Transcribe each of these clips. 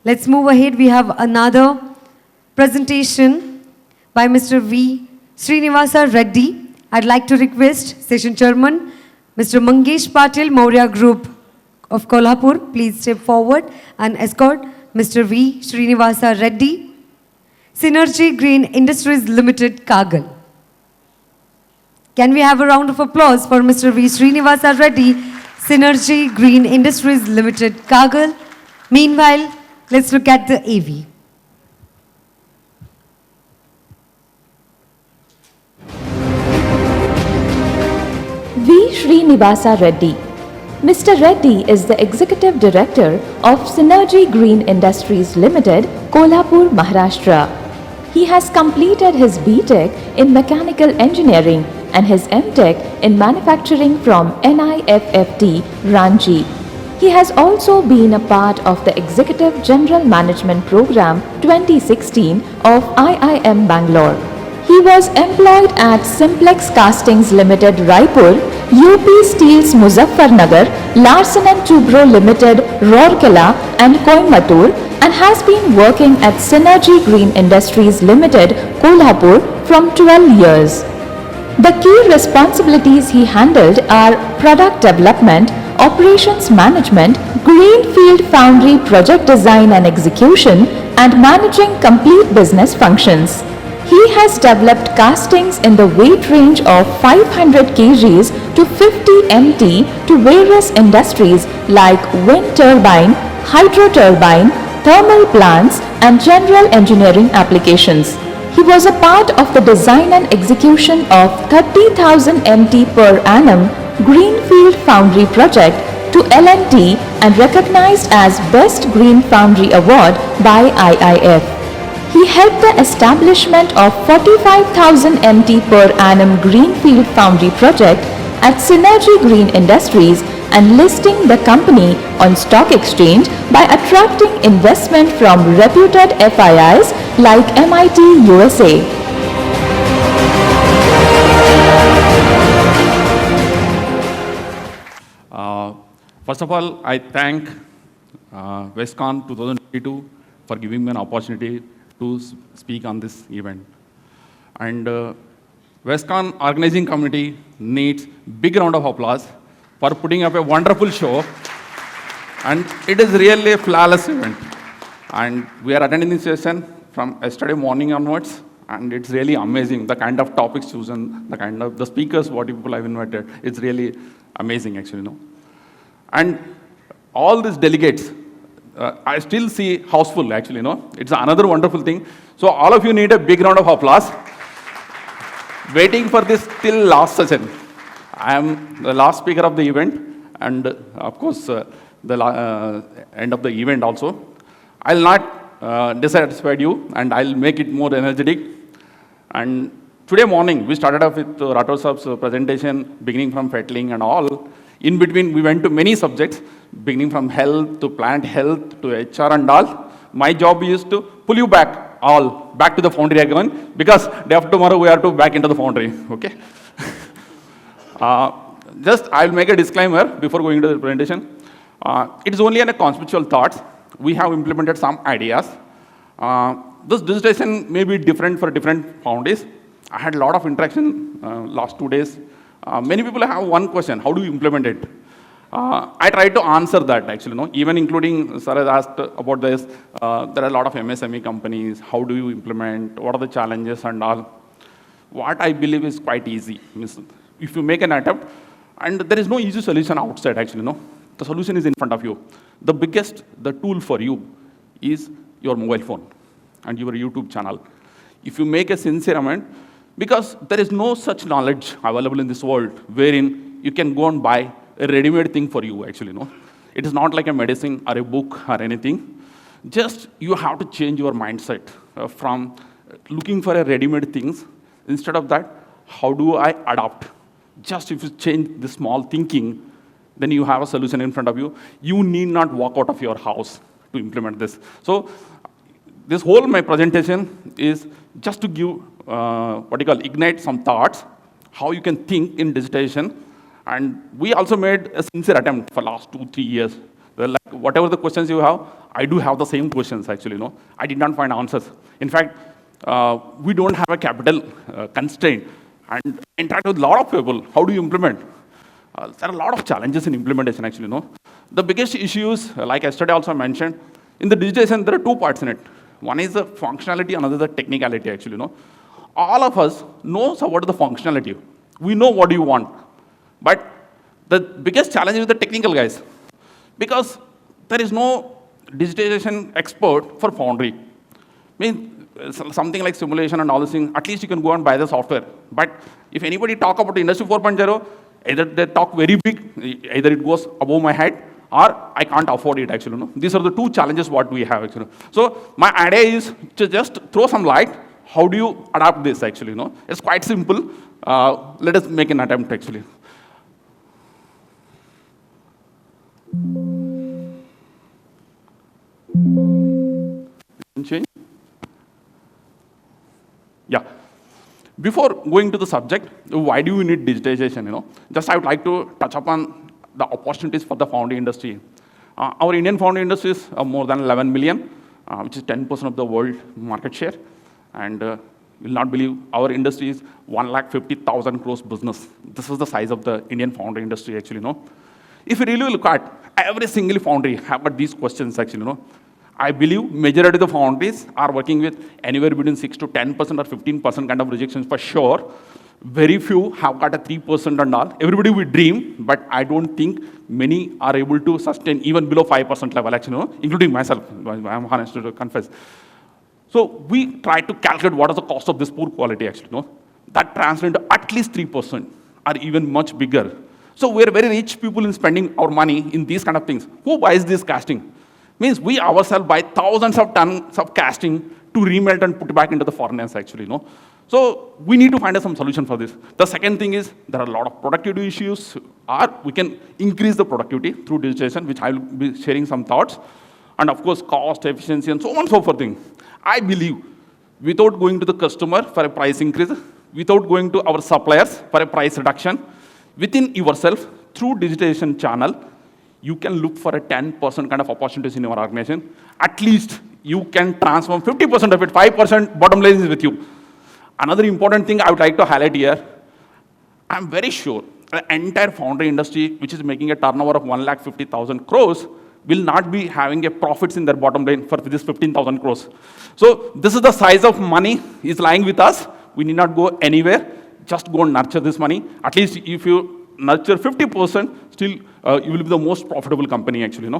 Let's move ahead. We have another presentation by Mr. V. Srinivasa Reddy. I'd like to request Session Chairman, Mr. Mangesh Patil, Maurya Group of Kolhapur, please step forward and escort Mr. V. Srinivasa Reddy, Synergy Green Industries Limited, Kagal. Can we have a round of applause for Mr. V. Srinivasa Reddy, Synergy Green Industries Limited, Kagal. Meanwhile, let's look at the AV. V. Srinivasa Reddy. Mr. Reddy is the Executive Director of Synergy Green Industries Limited, Kolhapur, Maharashtra. He has completed his B.Tech in Mechanical Engineering and his M.Tech in Manufacturing from NIFFT, Ranchi. He has also been a part of the Executive General Management Program 2016 of IIM Bangalore. He was employed at Simplex Castings Limited, Raipur, UP Steels Muzaffarnagar, Larsen and Toubro Limited, Rourkela and Coimbatore, and has been working at Synergy Green Industries Limited, Kolhapur from 12 years. The key responsibilities he handled are product development, operations management, greenfield foundry project design and execution, and managing complete business functions. He has developed castings in the weight range of 500 kgs to 50 MT to various industries like wind turbine, hydro turbine, thermal plants, and general engineering applications. He was a part of the design and execution of 30,000 MT per annum Greenfield Foundry project to L&T and recognized as Best Green Foundry Award by IIF. He helped the establishment of 45,000 MT per annum Greenfield Foundry project at Synergy Green Industries and listing the company on stock exchange by attracting investment from reputed FIIs like MIT USA. First of all, I thank Wescon 2022 for giving me an opportunity to speak on this event. And Wescon organizing committee needs big round of applause for putting up a wonderful show. And it is really a flawless event. And we are attending this session from yesterday morning onwards. And it's really amazing, the kind of topics chosen, the kind of the speakers, what people I've invited. It's really amazing, actually, no? And all these delegates, I still see houseful, actually, no? It's another wonderful thing. So all of you need a big round of applause. Waiting for this till last session. I am the last speaker of the event, and of course, the end of the event also. I'll not dissatisfy you, and I'll make it more energetic. And today morning, we started off with Rathore Saab's presentation, beginning from fettling and all. In between, we went to many subjects, beginning from health to plant health to HR and all. My job is to pull you back to the foundry again, because day after tomorrow we are to back into the foundry, okay? Just I'll make a disclaimer before going to the presentation. It is only a conceptual thoughts. We have implemented some ideas. This digitalization may be different for different foundries. I had a lot of interaction last 2 days. Many people have one question: how do you implement it? I tried to answer that, actually, no? Even including, sir has asked about this, there are a lot of MSME companies, how do you implement, what are the challenges and all. What I believe is quite easy. If you make an attempt, and there is no easy solution outside, actually, no? The solution is in front of you. The tool for you is your mobile phone and your YouTube channel. If you make a sincere amendment, because there is no such knowledge available in this world wherein you can go and buy a ready-made thing for you, actually, no? It is not like a medicine or a book or anything. Just you have to change your mindset from looking for a ready-made things. Instead of that, how do I adapt? Just if you change the small thinking, then you have a solution in front of you. You need not walk out of your house to implement this. So this whole my presentation is just to give, ignite some thoughts, how you can think in digitization. And we also made a sincere attempt for last 2-3 years Well, like, whatever the questions you have, I do have the same questions actually, I did not find answers. In fact, we don't have a capital constraint. And interact with a lot of people. How do you implement? There are a lot of challenges in implementation actually, The biggest issues, like yesterday also mentioned, in the digitization, there are two parts in it. One is the functionality, another the technicality actually, All of us knows what is the functionality. We know what you want. But the biggest challenge is the technical guys. Because there is no digitization expert for Foundry. Something like simulation and all this thing, at least you can go and buy the software. But if anybody talk about Industry 4.0, either they talk very big, either it goes above my head, or I can't afford it actually. These are the two challenges what we have actually. So my idea is to just throw some light. How do you adapt this actually? It's quite simple. Let us make an attempt actually. Change. Yeah. Before going to the subject, why do we need digitization? Just I would like to touch upon the opportunities for the foundry industry. Our Indian foundry industry is more than 11 million, which is 10% of the world market share. And you'll not believe our industry is 1,50,000 crores business. This is the size of the Indian foundry industry actually. If you really look at every single foundry have got these questions actually. I believe majority of the foundries are working with anywhere between 6 to 10% or 15% kind of rejections for sure. Very few have got a 3% and all. Everybody will dream, but I don't think many are able to sustain even below 5% level actually, including myself. I'm honest to confess. So we try to calculate what is the cost of this poor quality actually. That translates into at least 3% or even much bigger. So we're very rich people in spending our money in these kind of things. Who buys this casting? Means we ourselves buy thousands of tons of casting to remelt and put back into the furnace actually, So we need to find some solution for this. The second thing is there are a lot of productivity issues, or we can increase the productivity through digitization, which I will be sharing some thoughts. And of course, cost, efficiency, and so on and so forth thing. I believe without going to the customer for a price increase, without going to our suppliers for a price reduction, within yourself, through digitization channel, you can look for a 10% kind of opportunities in your organization. At least you can transform 50% of it, 5% bottom line is with you. Another important thing I would like to highlight here, I'm very sure the entire foundry industry, which is making a turnover of 1,50,000 crores, will not be having a profits in their bottom line for this 15,000 crores. So this is the size of money is lying with us. We need not go anywhere. Just go and nurture this money. At least if you nurture 50%, still you will be the most profitable company actually,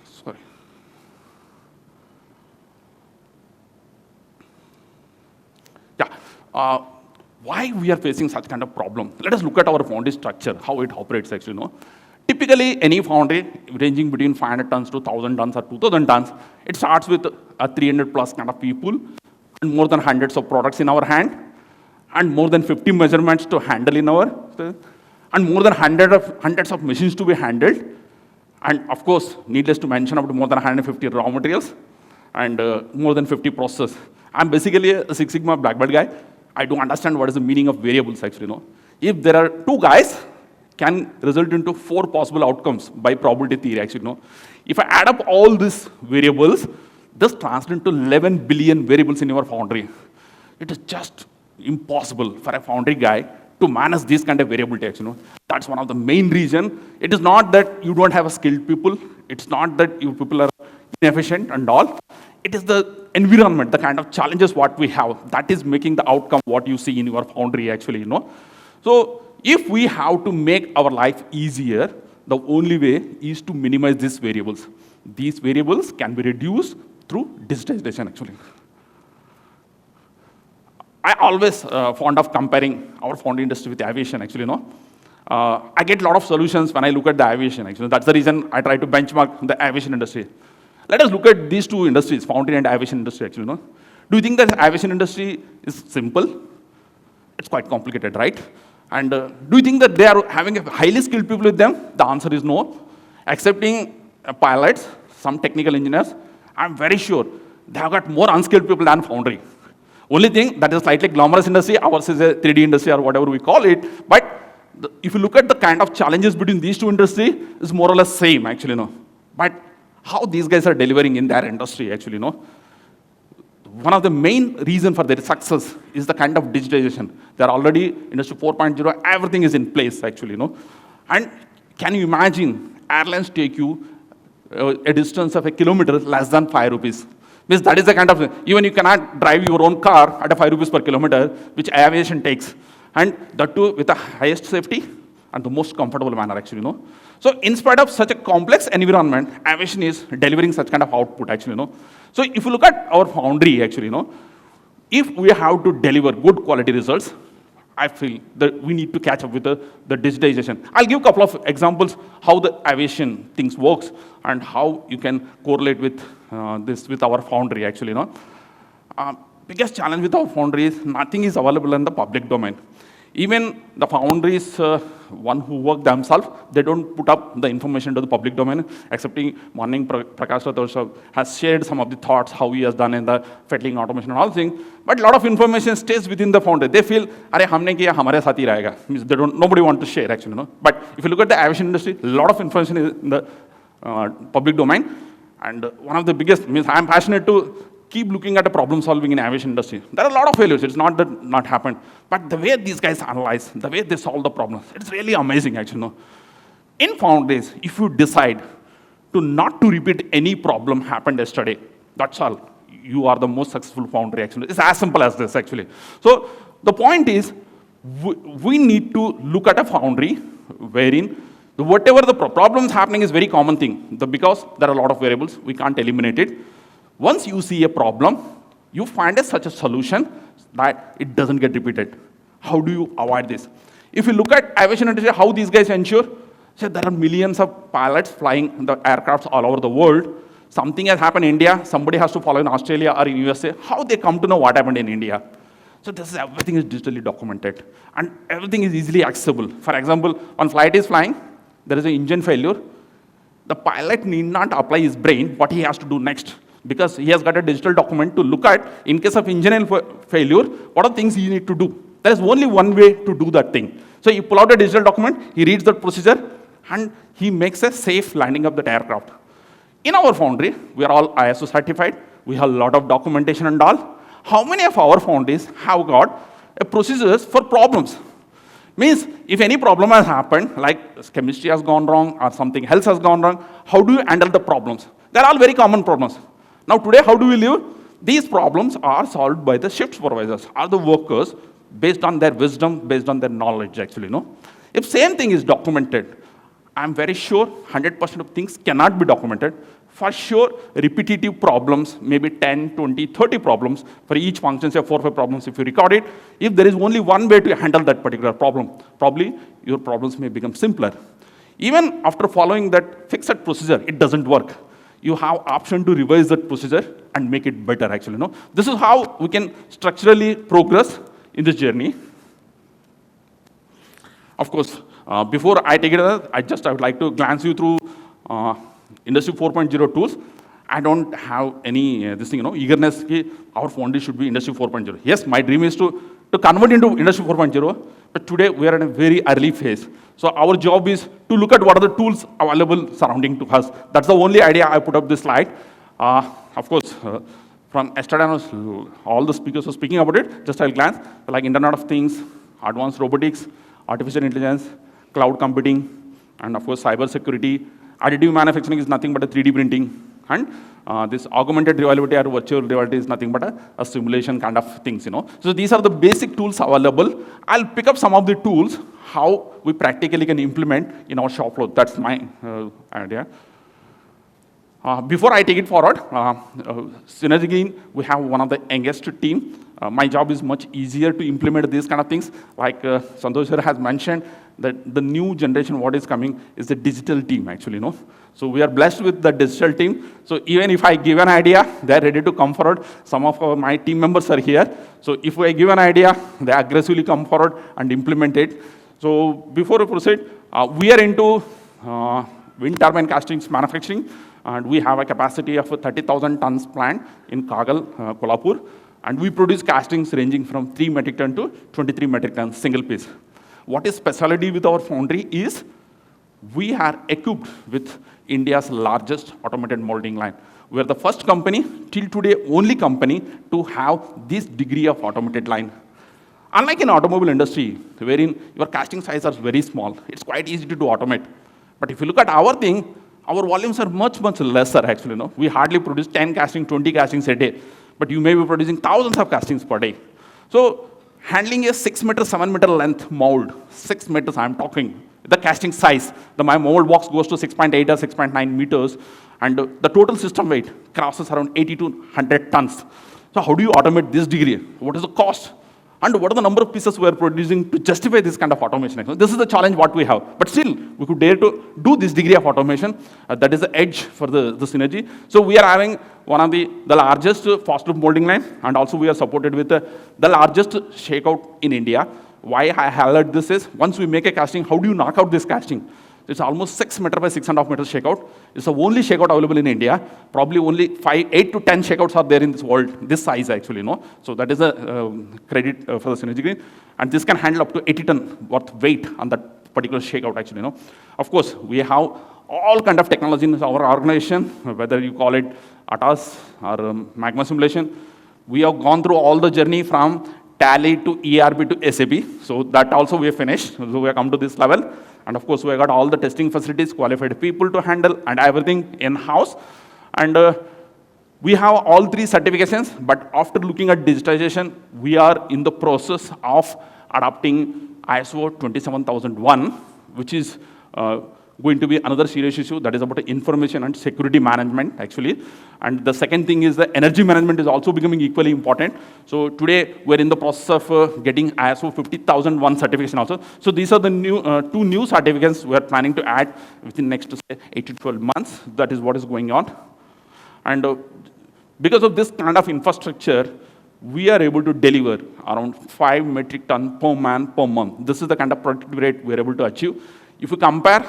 Sorry. Yeah. Why we are facing such kind of problem? Let us look at our foundry structure, how it operates actually, Typically, any foundry ranging between 500 tons to 1,000 tons or 2,000 tons, it starts with a 300 plus kind of people and more than hundreds of products in our hand and more than 50 measurements to handle in our, and more than hundreds of machines to be handled. And of course, needless to mention, about more than 150 raw materials and more than 50 processes. I'm basically a Six Sigma black belt guy. I do understand what is the meaning of variables actually, If there are two guys, can result into 4 possible outcomes by probability theory actually, If I add up all these variables, this translates to 11 billion variables in your foundry. It is just impossible for a foundry guy to manage this kind of variability actually, That's one of the main reason. It is not that you don't have a skilled people. It's not that you people are inefficient and all. It is the environment, the kind of challenges what we have, that is making the outcome what you see in your foundry actually, So if we have to make our life easier, the only way is to minimize these variables. These variables can be reduced through digitization actually. I always fond of comparing our foundry industry with aviation actually, I get a lot of solutions when I look at the aviation actually. That's the reason I try to benchmark the aviation industry. Let us look at these two industries, foundry and aviation industry actually, Do you think that aviation industry is simple? It's quite complicated, right? And do you think that they are having a highly skilled people with them? The answer is no. Excepting pilots, some technical engineers, I'm very sure they have got more unskilled people than foundry. Only thing that is slightly glamorous industry, ours is a 3D industry or whatever we call it, but if you look at the kind of challenges between these two industries, is more or less same, actually, But how these guys are delivering in their industry, actually, one of the main reason for their success is the kind of digitization. They're already Industry 4.0, everything is in place, actually, And can you imagine airlines take you a distance of a kilometer less than 5 rupees? Means that is the kind of, even you cannot drive your own car at a 5 rupees per kilometer, which aviation takes. And that too with the highest safety and the most comfortable manner, actually, So in spite of such a complex environment, aviation is delivering such kind of output, actually, So if you look at our foundry, actually, if we have to deliver good quality results, I feel that we need to catch up with the digitization. I'll give a couple of examples how the aviation things works and how you can correlate with this with our foundry, actually, biggest challenge with our foundry is nothing is available in the public domain. Even the foundries, one who work themselves, they don't put up the information to the public domain, excepting morning Prakash Rathore has shared some of the thoughts, how he has done in the fettling automation and all things. But a lot of information stays within the foundry. They feel, "Arey, humne kiya, hamare saath hi rahega." Means they don't, nobody want to share, actually, But if you look at the aviation industry, a lot of information is in the public domain. And one of the biggest, means I'm passionate to keep looking at the problem solving in aviation industry. There are a lot of failures. It's not that not happened. But the way these guys analyze, the way they solve the problems, it's really amazing, actually, In foundries, if you decide to not to repeat any problem happened yesterday, that's all. You are the most successful foundry, actually. It's as simple as this, actually. So the point is, we need to look at a foundry wherein whatever the problems happening is very common thing. Because there are a lot of variables, we can't eliminate it. Once you see a problem, you find such a solution that it doesn't get repeated. How do you avoid this? If you look at aviation industry, how these guys ensure, so there are millions of pilots flying the aircrafts all over the world. Something has happened in India, somebody has to follow in Australia or in USA. How they come to know what happened in India? So everything is digitally documented. And everything is easily accessible. For example, when flight is flying, there is an engine failure. The pilot need not apply his brain what he has to do next, because he has got a digital document to look at, in case of engine failure, what are things you need to do. There is only one way to do that thing. So you pull out a digital document, he reads that procedure, and he makes a safe landing of that aircraft. In our foundry, we are all ISO certified. We have a lot of documentation and all. How many of our foundries have got a procedures for problems? Means, if any problem has happened, like chemistry has gone wrong or something else has gone wrong, how do you handle the problems? They're all very common problems. Now today, how do we live? These problems are solved by the shift supervisors, or the workers, based on their wisdom, based on their knowledge, actually, If same thing is documented, I'm very sure 100% of things cannot be documented. For sure, repetitive problems, maybe 10, 20, 30 problems, for each function, say 4 or 5 problems, if you record it, if there is only one way to handle that particular problem, probably your problems may become simpler. Even after following that fixed procedure, it doesn't work. You have option to revise that procedure and make it better, actually, This is how we can structurally progress in this journey. Of course, before I take it, I would like to glance you through Industry 4.0 tools. I don't have any eagerness. Our foundry should be Industry 4.0. Yes, my dream is to convert into Industry 4.0, but today we are in a very early phase. So our job is to look at what are the tools available surrounding to us. That's the only idea I put up this slide. Of course, from yesterday, all the speakers were speaking about it. Just I'll glance, like Internet of Things, advanced robotics, artificial intelligence, cloud computing, and of course, cyber security. Additive manufacturing is nothing but a 3D printing. And this augmented reality or virtual reality is nothing but a simulation kind of things, So these are the basic tools available. I'll pick up some of the tools, how we practically can implement in our shop floor. That's my idea. Before I take it forward, Synergy Green, we have one of the youngest team. My job is much easier to implement these kind of things. Like Santosh sir has mentioned, that the new generation, what is coming, is the digital team, actually, So we are blessed with the digital team. So even if I give an idea, they're ready to come forward. Some of my team members are here. So if I give an idea, they aggressively come forward and implement it. So before we proceed, we are into wind turbine castings manufacturing. And we have a capacity of 30,000 tons plant in Kagal, Kolhapur. And we produce castings ranging from 3 metric ton to 23 metric tons, single piece. what is specialty with our foundry is we are equipped with India's largest automated molding line. We are the first company, till today, only company to have this degree of automated line. Unlike in automobile industry, wherein your casting size are very small, it's quite easy to do automate. But if you look at our thing, our volumes are much, much lesser actually. No? We hardly produce 10 castings, 20 castings a day. But you may be producing thousands of castings per day. So handling a 6 meter, 7 meter length mold, 6 meters I'm talking, the casting size, my mold box goes to 6.8 or 6.9 meters, and the total system weight crosses around 80 to 100 tons. So how do you automate this degree? What is the cost? And what are the number of pieces we are producing to justify this kind of automation? This is the challenge what we have. But still, we could dare to do this degree of automation. That is the edge for the synergy. So we are having one of the largest fast loop molding line, and also we are supported with the largest shakeout in India. Why I highlight this is, once we make a casting, how do you knock out this casting? It's almost 6 meter by 6.5 meter shakeout. It's the only shakeout available in India. Probably only 8 to 10 shakeouts are there in this world, this size actually, no? So that is a credit for the Synergy Green. And this can handle up to 80 ton worth weight on that particular shakeout actually, no? Of course, we have all kind of technology in our organization, whether you call it ATAS or magma simulation. We have gone through all the journey from Tally to ERP to SAP. So that also we have finished. So we have come to this level. And of course, we have got all the testing facilities, qualified people to handle, and everything in-house. And we have all 3 certifications, but after looking at digitization, we are in the process of adopting ISO 27001, which is going to be another serious issue that is about information and security management, actually. And the second thing is the energy management is also becoming equally important. So today, we're in the process of getting ISO 50001 certification also. So these are the new 2 new certificates we're planning to add within next, say, 8 to 12 months. That is what is going on. And because of this kind of infrastructure, we are able to deliver around 5 metric ton per man per month. This is the kind of productivity rate we're able to achieve. If you compare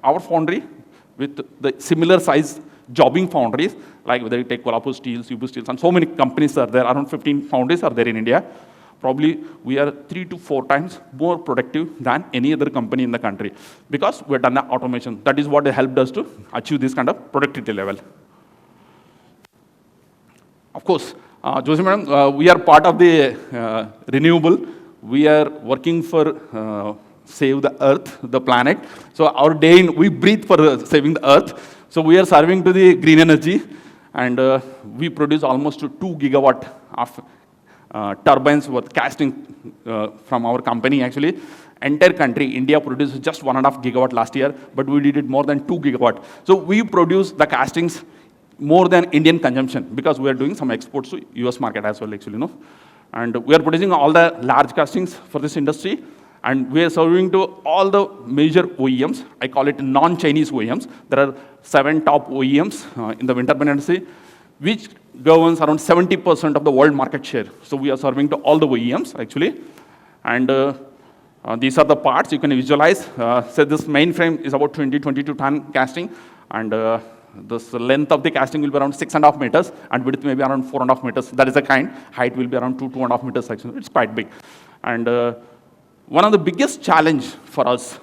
our foundry with the similar size jobbing foundries, like whether you take Kolhapur Steels, UP Steels, and so many companies are there, around 15 foundries are there in India, probably we are 3 to 4 times more productive than any other company in the country, because we've done the automation. That is what helped us to achieve this kind of productivity level. Of course, Joshi madam, we are part of the renewable. We are working for save the earth, the planet. So our day we breathe for saving the earth. So we are serving to the green energy, and we produce almost 2 gigawatt of turbines worth casting from our company actually. Entire country, India produced just 1.5 gigawatt last year, but we did it more than 2 gigawatt. So we produce the castings more than Indian consumption, because we are doing some exports to US market as well actually, no? And we are producing all the large castings for this industry. And we are serving to all the major OEMs. I call it non-Chinese OEMs. There are 7 top OEMs in the wind turbine industry, which governs around 70% of the world market share. So we are serving to all the OEMs, actually. And these are the parts you can visualize. So this main frame is about 22 ton casting. And this length of the casting will be around 6.5 meters, and width may be around 4.5 meters. That is the kind. Height will be around 2.5 meters, actually. It's quite big. And one of the biggest challenge for us,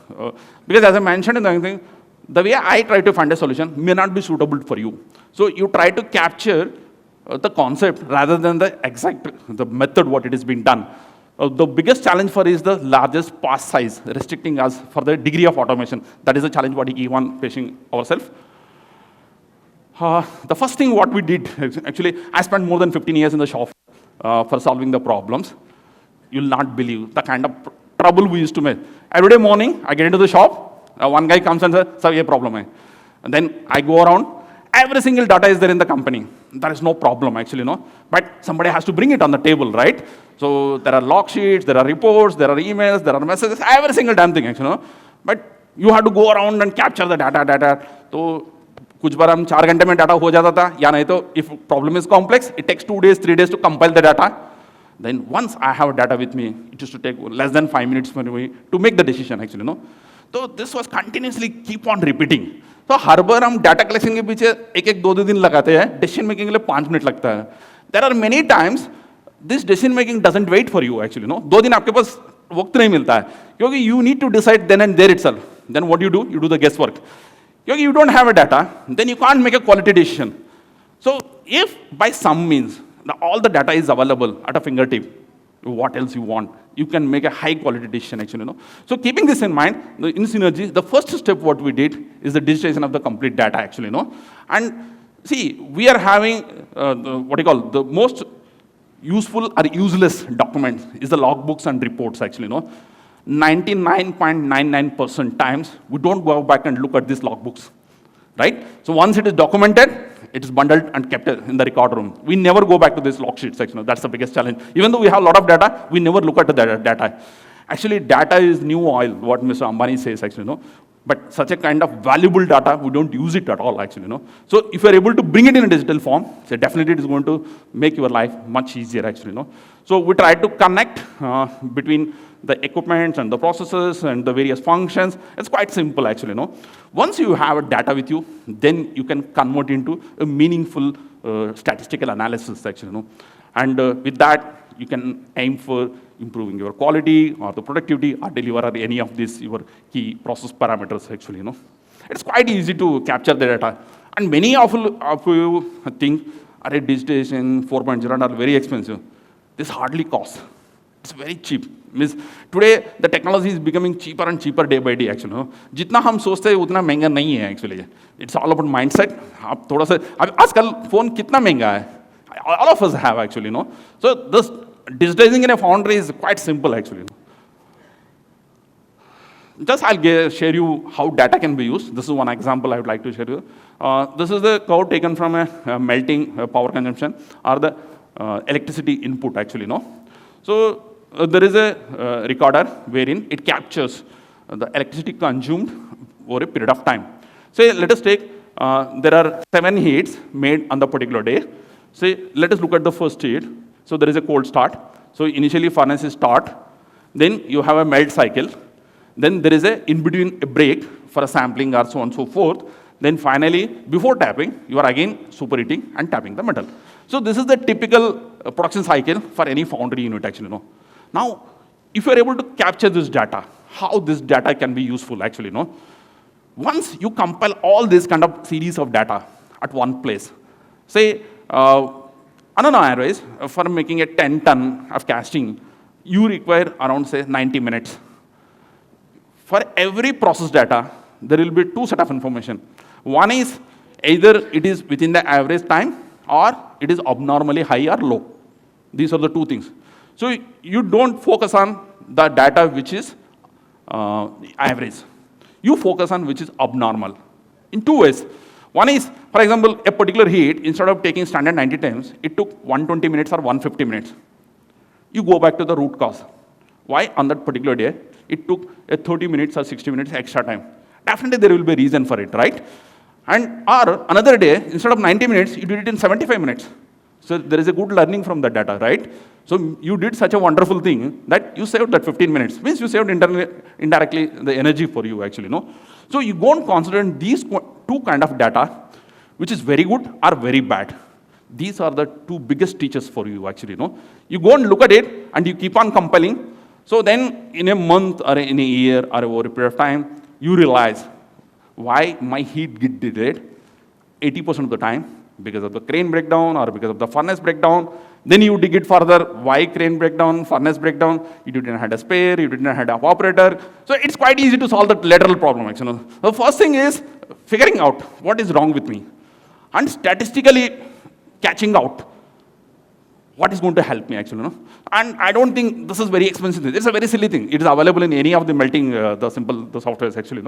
because as I mentioned in the thing, the way I try to find a solution may not be suitable for you. So you try to capture the concept rather than the exact the method what it is being done. The biggest challenge for is the largest pass size, restricting us for the degree of automation. That is the challenge what we keep on facing ourselves. The first thing what we did, actually, I spent more than 15 years in the shop for solving the problems. You'll not believe the kind of trouble we used to make. Every day morning, I get into the shop, one guy comes and says, sir, ye problem hai. And then I go around, every single data is there in the company. There is no problem, actually, no. But somebody has to bring it on the table, right? So there are log sheets, there are reports, there are emails, there are messages, every single damn thing, actually, no. But you have to go around and capture the data. So कुछ बार हम 4 घंटे में data हो जाता था, या नहीं तो if problem is complex, it takes 2 days, 3 days to compile the data. Then once I have data with me, it used to take less than 5 minutes for me to make the decision, actually, no. So this was continuously keep on repeating. So हर बार हम data collection के पीछे 1-2 दिन लगाते हैं, decision making के लिए 5 minute लगता है. There are many times this decision making doesn't wait for you, actually, no. 2 दिन आपके पास वक्त नहीं मिलता है. Yogi, you need to decide then and there itself. Then what you do? You do the guesswork. Yogi, you don't have a data, then you can't make a quality decision. So if by some means all the data is available at a fingertip, what else you want? You can make a high quality decision actually. So keeping this in mind, in Synergy, the first step what we did is the digitization of the complete data actually. And see, we are having the most useful or useless documents is the logbooks and reports actually. 99.99% times we don't go back and look at these logbooks, right? So once it is documented, it is bundled and kept in the record room. We never go back to this log sheet section. That's the biggest challenge. Even though we have a lot of data, we never look at the data. Actually, data is new oil, what Mr. Ambani says actually. But such a kind of valuable data, we don't use it at all actually. So if you're able to bring it in a digital form, so definitely it is going to make your life much easier actually. So we try to connect between the equipment and the processes and the various functions. It's quite simple actually. Once you have data with you, then you can convert into a meaningful statistical analysis actually. And with that, you can aim for improving your quality or the productivity or deliver or any of these your key process parameters actually. It's quite easy to capture the data. And many of you think, digitization 4.0 are very expensive. This hardly costs. It's very cheap. Means today the technology is becoming cheaper and cheaper day by day actually. जितना हम सोचते हैं उतना महंगा नहीं है actually. It's all about mindset. आप थोड़ा सा आजकल फोन कितना महंगा है? All of us have actually. So this digitizing in a foundry is quite simple actually. Just I'll share you how data can be used. This is one example I would like to share you. This is the curve taken from a melting power consumption or the electricity input actually. So there is a recorder wherein it captures the electricity consumed over a period of time. Say, let us take, there are 7 heats made on the particular day. Say, let us look at the first heat. So there is a cold start. So initially furnace is start. Then you have a melt cycle. Then there is a in-between a break for a sampling or so on and so forth. Then finally, before tapping, you are again superheating and tapping the metal. So this is the typical production cycle for any foundry unit actually. Now, if you are able to capture this data, how this data can be useful actually. Once you compile all this kind of series of data at one place, say, on an average, for making a 10 ton of casting, you require around say 90 minutes. For every process data, there will be 2 sets of information. One is either it is within the average time or it is abnormally high or low. These are the 2 things. So you don't focus on the data which is average. You focus on which is abnormal in 2 ways. One is, for example, a particular heat, instead of taking standard 90 times, it took 120 minutes or 150 minutes. You go back to the root cause. Why on that particular day, it took a 30 minutes or 60 minutes extra time. Definitely there will be a reason for it, right? And or another day, instead of 90 minutes, you did it in 75 minutes. So there is a good learning from that data, right? So you did such a wonderful thing that you saved that 15 minutes. Means you saved indirectly the energy for you actually, So you go and consider these 2 kind of data, which is very good or very bad. These are the 2 biggest teachers for you actually, You go and look at it and you keep on compiling. So then in a month or in a year or over a period of time, you realize why my heat get delayed 80% of the time because of the crane breakdown or because of the furnace breakdown. Then you dig it further, why crane breakdown, furnace breakdown, you didn't have a spare, you didn't have an operator. So it's quite easy to solve that lateral problem actually. The first thing is figuring out what is wrong with me and statistically catching out what is going to help me actually. And I don't think this is very expensive. It's a very silly thing. It is available in any of the melting, the softwares actually.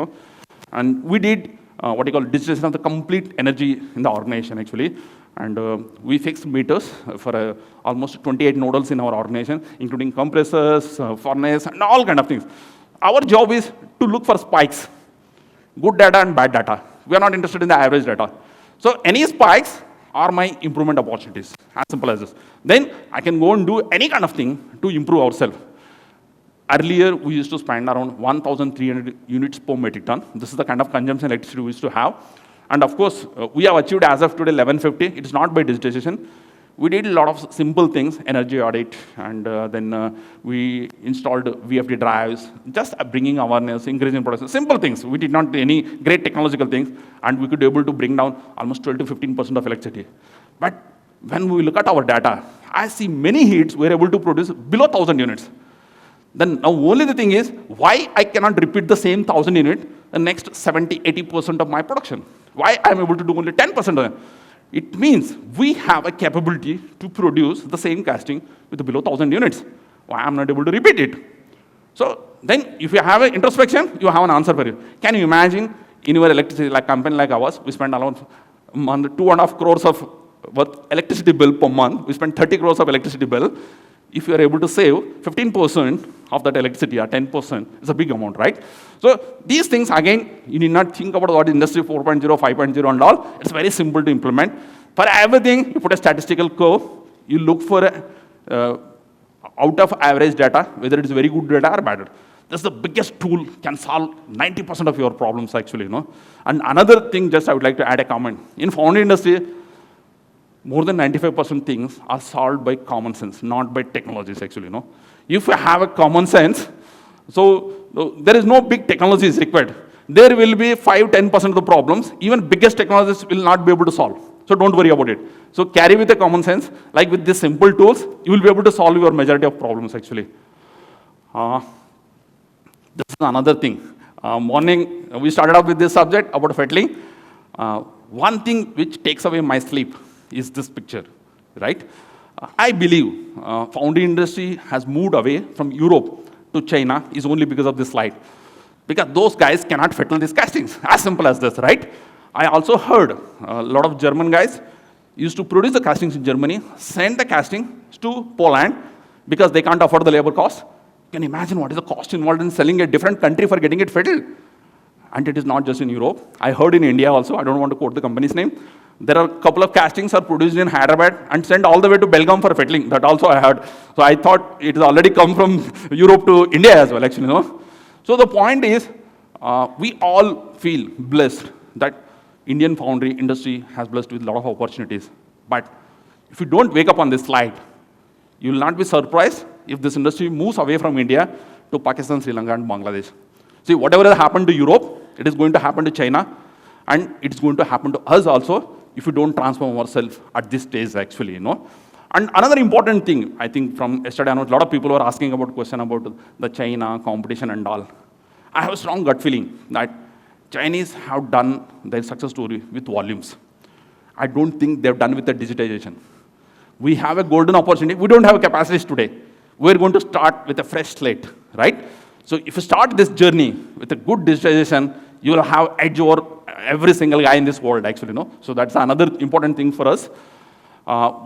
And we did what you call digitization of the complete energy in the organization actually. And we fixed meters for almost 28 nodals in our organization, including compressors, furnace, and all kind of things. Our job is to look for spikes, good data and bad data. We are not interested in the average data. So any spikes are my improvement opportunities, as simple as this. Then I can go and do any kind of thing to improve ourselves. Earlier, we used to spend around 1,300 units per metric ton. This is the kind of consumption electricity we used to have. And of course, we have achieved as of today 1150. It's not by digitization. we did a lot of simple things, energy audit, and then we installed VFD drives, just bringing awareness, increasing production, simple things. We did not do any great technological things, and we could be able to bring down almost 12 to 15% of electricity. But when we look at our data, I see many heats we're able to produce below 1,000 units. Then now only the thing is, why I cannot repeat the same 1,000 unit the next 70, 80% of my production? Why I'm able to do only 10% of them? It means we have a capability to produce the same casting with below 1,000 units. Why I'm not able to repeat it? So then if you have an introspection, you have an answer for you. Can you imagine in your electricity, like company like ours, we spend around a month, 2.5 crores of worth electricity bill per month. We spend 30 crores of electricity bill. If you are able to save 15% of that electricity or 10%, it's a big amount, right? So these things, again, you need not think about what Industry 4.0, 5.0 and all. It's very simple to implement. For everything, you put a statistical curve. You look for out of average data, whether it is very good data or bad data. That's the biggest tool, can solve 90% of your problems, actually. And another thing, just I would like to add a comment. In foundry industry, more than 95% things are solved by common sense, not by technologies, actually. If you have a common sense, so there is no big technologies required. There will be 5-10% of the problems, even biggest technologies will not be able to solve. So don't worry about it. So carry with a common sense, like with these simple tools, you will be able to solve your majority of problems, actually. This is another thing. Morning, we started off with this subject about fettling. One thing which takes away my sleep is this picture, right? I believe foundry industry has moved away from Europe to China is only because of this slide. Because those guys cannot fettle these castings, as simple as this, right? I also heard a lot of German guys used to produce the castings in Germany, send the castings to Poland because they can't afford the labor cost. You can imagine what is the cost involved in selling a different country for getting it fettled. And it is not just in Europe. I heard in India also, I don't want to quote the company's name. There are a couple of castings are produced in Hyderabad and sent all the way to Belgaum for fettling. That also I heard. So I thought it has already come from Europe to India as well, actually. So the point is, we all feel blessed that Indian foundry industry has blessed with a lot of opportunities. But if you don't wake up on this slide, you will not be surprised if this industry moves away from India to Pakistan, Sri Lanka, and Bangladesh. See, whatever has happened to Europe, it is going to happen to China, and it's going to happen to us also if we don't transform ourselves at this stage, actually. And another important thing, I think from yesterday, I know a lot of people were asking about question about the China competition and all. I have a strong gut feeling that Chinese have done their success story with volumes. I don't think they've done with the digitization. We have a golden opportunity. We don't have capacities today. We're going to start with a fresh slate, right? So if you start this journey with a good digitization, you will have edge over every single guy in this world, actually. So that's another important thing for us.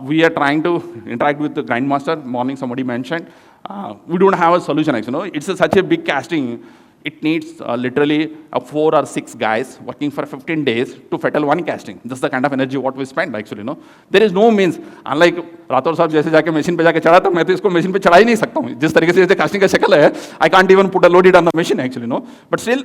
We are trying to interact with the grindmaster. Morning, somebody mentioned. We don't have a solution, actually. It's such a big casting. It needs literally 4 or 6 guys working for 15 days to fettle one casting. This is the kind of energy what we spend, actually. There is no means. Unlike Rathore साहब जैसे जाके machine पे जाके चढ़ा था, मैं तो इसको machine पे चढ़ा ही नहीं सकता हूँ. जिस तरीके से casting का शक्ल है, I can't even put a load it on the machine, actually. But still,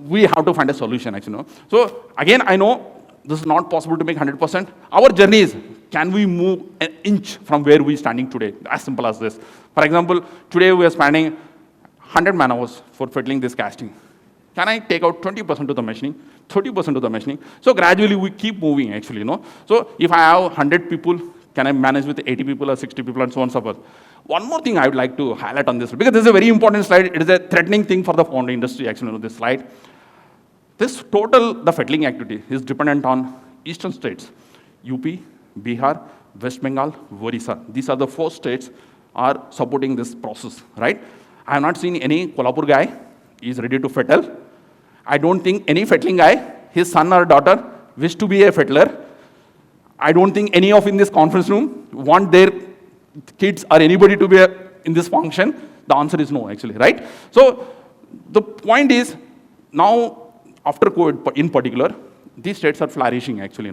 we have to find a solution, actually. So again, I know this is not possible to make 100%. Our journey is, can we move an inch from where we are standing today? As simple as this. For example, today we are spending 100 man-hours for fettling this casting. Can I take out 20% of the machining, 30% of the machining? So gradually we keep moving, actually. So if I have 100 people, can I manage with 80 people or 60 people and so on and so forth? One more thing I would like to highlight on this, because this is a very important slide. It is a threatening thing for the foundry industry, actually, this slide. This total, the fettling activity is dependent on eastern states, UP, Bihar, West Bengal, Orissa. These are the 4 states are supporting this process, right? I have not seen any Kolhapur guy is ready to fettle. I don't think any fettling guy, his son or daughter, wish to be a fettler. I don't think any of in this conference room want their kids or anybody to be in this function. The answer is no, actually, right? So the point is, now after COVID in particular, these states are flourishing, actually.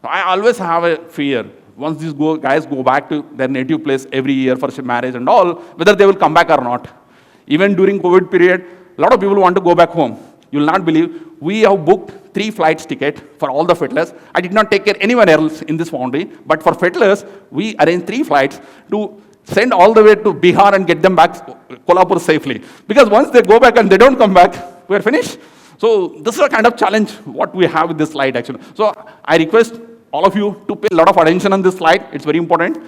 I always have a fear. Once these guys go back to their native place every year for marriage and all, whether they will come back or not. Even during COVID period, a lot of people want to go back home. You'll not believe, we have booked 3 flights ticket for all the fiddlers. I did not take care anywhere else in this foundry, but for fiddlers, we arranged 3 flights to send all the way to Bihar and get them back Kolhapur safely. Because once they go back and they don't come back, we're finished. So this is a kind of challenge what we have with this slide actually. So I request all of you to pay a lot of attention on this slide. It's very important.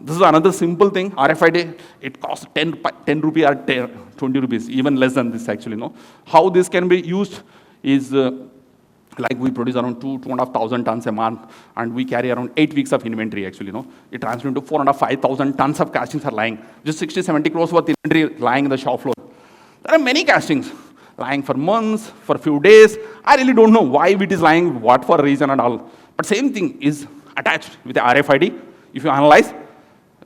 This is another simple thing. RFID, it costs 10 rupees or 20 rupees, even less than this actually. No? How this can be used is like we produce around 2,500 tons a month, and we carry around 8 weeks of inventory actually. No? It translates into 4,500 tons of castings are lying. Just 60, 70 crores worth inventory lying in the shop floor. There are many castings lying for months, for a few days. I really don't know why it is lying, what for reason and all. But same thing is attached with the RFID. If you analyze,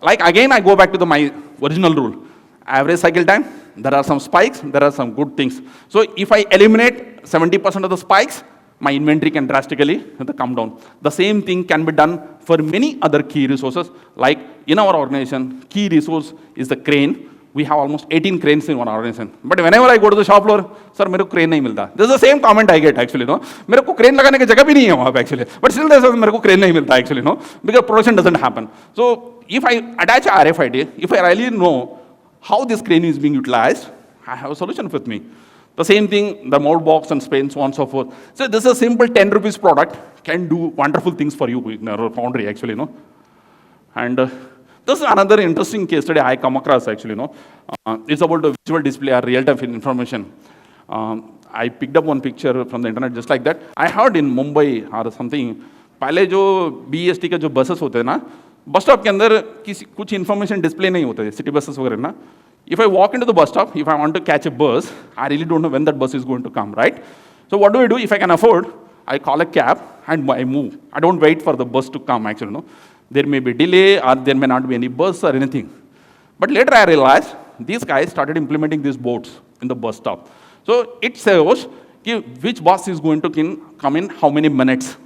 like again, I go back to my original rule. Average cycle time, there are some spikes, there are some good things. So if I eliminate 70% of the spikes, my inventory can drastically come down. The same thing can be done for many other key resources. Like in our organization, key resource is the crane. We have almost 18 cranes in one organization. But whenever I go to the shop floor, sir, मेरे को crane नहीं मिलता. This is the same comment I get actually, no? मेरे को crane लगाने की जगह भी नहीं है वहाँ पे actually. But still, मेरे को crane नहीं मिलता actually, no? Because production doesn't happen. So if I attach a RFID, if I really know how this crane is being utilized, I have a solution with me. The same thing, the mold box and Spain, so on and so forth. So this is a simple 10 rupees product, can do wonderful things for you in our foundry actually, no? And this is another interesting case study I come across actually, no? It's about the visual display or real-time information. I picked up one picture from the internet just like that. I heard in Mumbai or something, पहले जो BEST के जो buses होते हैं ना, bus stop के अंदर कुछ information display नहीं होते, city buses वगैरह ना. If I walk into the bus stop, if I want to catch a bus, I really don't know when that bus is going to come, right? So what do? If I can afford, I call a cab and I move. I don't wait for the bus to come actually, no? There may be delay or there may not be any bus or anything. But later I realized these guys started implementing these boards in the bus stop. So it shows which bus is going to come in how many minutes.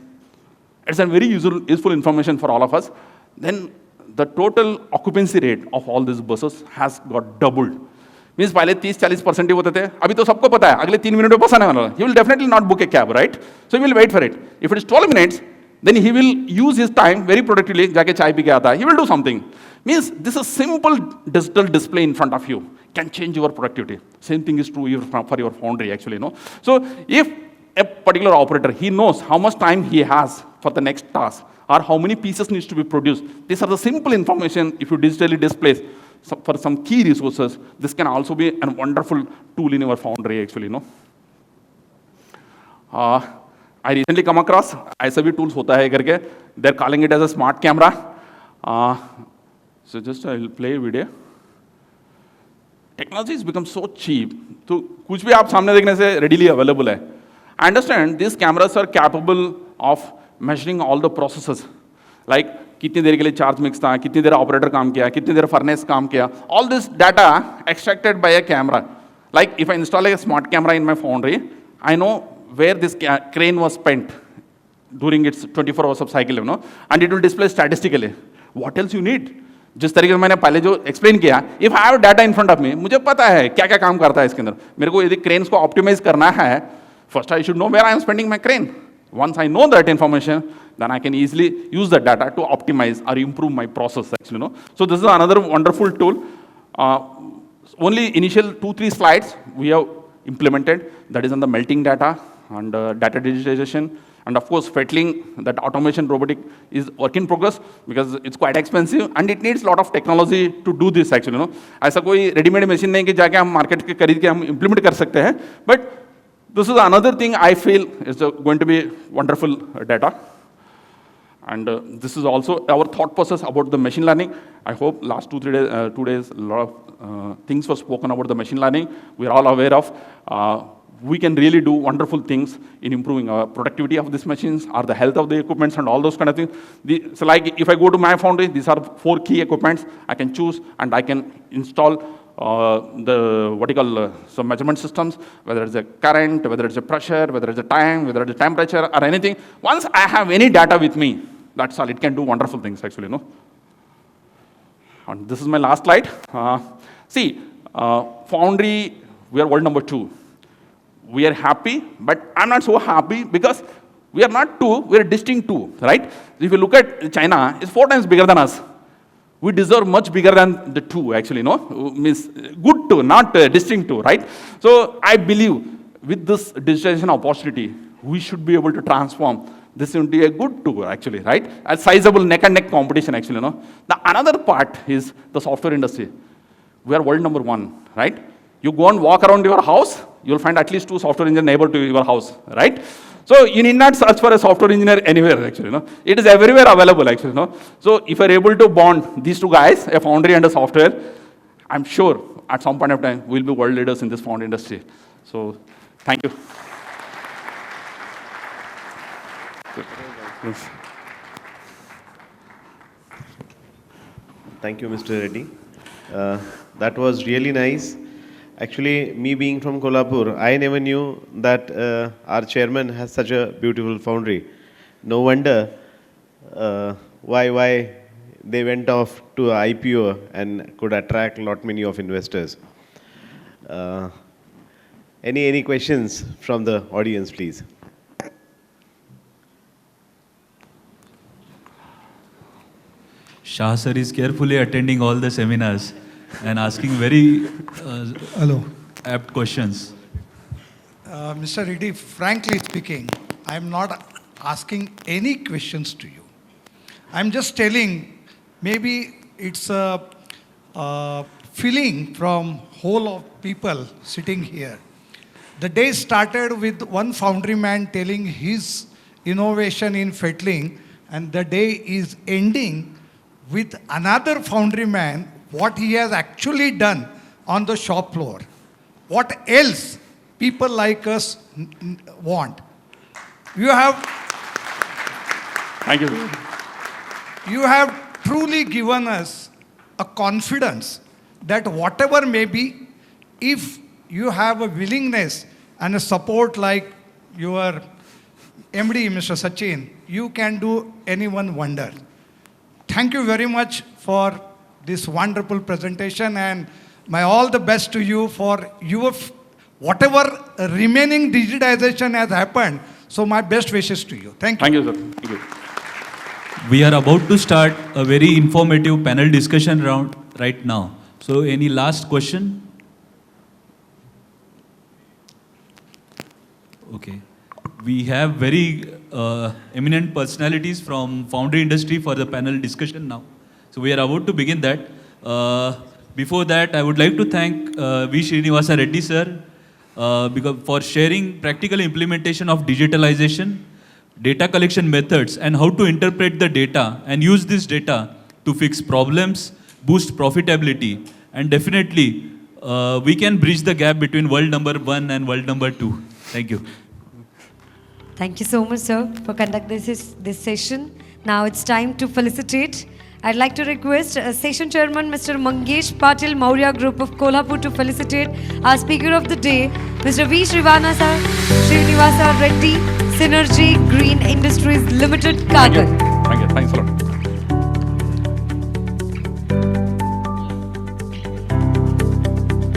It's a very useful information for all of us. Then the total occupancy rate of all these buses has got doubled. Means पहले 30-40% ही होते थे, अभी तो सबको पता है, अगले 3 minute में बस आने वाला है. He will definitely not book a cab, right? So he will wait for it. If it is 12 minutes, then he will use his time very productively, जाके चाय पी के आता है. He will do something. Means this is simple digital display in front of you can change your productivity. Same thing is true for your foundry actually, no? So if a particular operator, he knows how much time he has for the next task or how many pieces needs to be produced. These are the simple information if you digitally display for some key resources. This can also be a wonderful tool in your foundry actually, no? I recently come across ऐसा भी tools होता है करके. They're calling it as a smart camera. So just I'll play a video. Technology has become so cheap. तो कुछ भी आप सामने देखने से readily available है. I understand these cameras are capable of measuring all the processes. Like कितनी देर के लिए charge mix था, कितनी देर operator काम किया, कितनी देर furnace काम किया. All this data extracted by a camera. Like if I install a smart camera in my foundry, I know where this crane was spent during its 24 hours of cycle, you know, and it will display statistically. What else you need? जिस तरीके से मैंने पहले जो explain किया, if I have data in front of me, मुझे पता है क्या क्या काम करता है इसके अंदर. मेरे को यदि cranes को optimize करना है, first I should know where I am spending my crane. Once I know that information, then I can easily use that data to optimize or improve my process actually, no? So this is another wonderful tool. Only initial 2-3 slides we have implemented, that is on the melting data and data digitalization, and of course fettling, that automation robotic is work in progress because it's quite expensive and it needs a lot of technology to do this actually, no? ऐसा कोई ready-made machine नहीं कि जाके हम market के खरीद के हम implement कर सकते हैं, but this is another thing I feel is going to be wonderful data. And this is also our thought process about the machine learning. I hope last 2 days, a lot of things were spoken about the machine learning. We are all aware of. We can really do wonderful things in improving our productivity of these machines or the health of the equipments and all those kind of things. So like if I go to my foundry, these are 4 key equipments I can choose and I can install some measurement systems, whether it's a current, whether it's a pressure, whether it's a time, whether it's a temperature or anything. Once I have any data with me, that's all. It can do wonderful things actually, no? And this is my last slide. Foundry, we are world number 2. we are happy, but I'm not so happy because we are not two, we are distinct two, right? If you look at China, it's 4 times bigger than us. We deserve much bigger than the two, actually, no? Means good two, not distinct two, right? So I believe with this digitalization opportunity, we should be able to transform this into a good two, actually, right? A sizable neck and neck competition, actually, no? The another part is the software industry. We are world number 1, right? You go and walk around your house, you'll find at least 2 software engineers neighbor to your house, right? So you need not search for a software engineer anywhere, actually, no? It is everywhere available, actually, no? So if you're able to bond these 2 guys, a foundry and a software, I'm sure at some point of time, we'll be world leaders in this foundry industry. So thank you. Thank you, Mr. Reddy. That was really nice. Actually, me being from Kolhapur, I never knew that our chairman has such a beautiful foundry. No wonder why they went off to IPO and could attract many of investors. Any questions from the audience, please? Shah sir is carefully attending all the seminars and asking very Hello. apt questions. Mr. Reddy, frankly speaking, I am not asking any questions to you. I'm just telling, maybe it's a feeling from whole of people sitting here. The day started with one foundryman telling his innovation in fettling, and the day is ending with another foundryman what he has actually done on the shop floor. What else people like us want? You have Thank you. You have truly given us a confidence that whatever may be, if you have a willingness and a support like your MD, Mr. Sachin, you can do anyone wonder. Thank you very much for this wonderful presentation, and my all the best to you for your whatever remaining digitization has happened. So my best wishes to you. Thank you. Thank you, sir. Thank you. We are about to start a very informative panel discussion round right now. So any last question? Okay. We have very eminent personalities from foundry industry for the panel discussion now. So we are about to begin that. Before that, I would like to thank V. Srinivasa Reddy sir because for sharing practical implementation of digitalization, data collection methods, and how to interpret the data and use this data to fix problems, boost profitability, and definitely we can bridge the gap between world number 1 and world number 2. Thank you. Thank you so much, sir, for conducting this session. Now it's time to felicitate. I'd like to request Session Chairman Mr. Mangesh Patil Maurya Group of Kolhapur to felicitate our speaker of the day, Mr. V. Srinivasa Reddy, Synergy Green Industries Limited, Kagal. Thank you. Thanks a lot.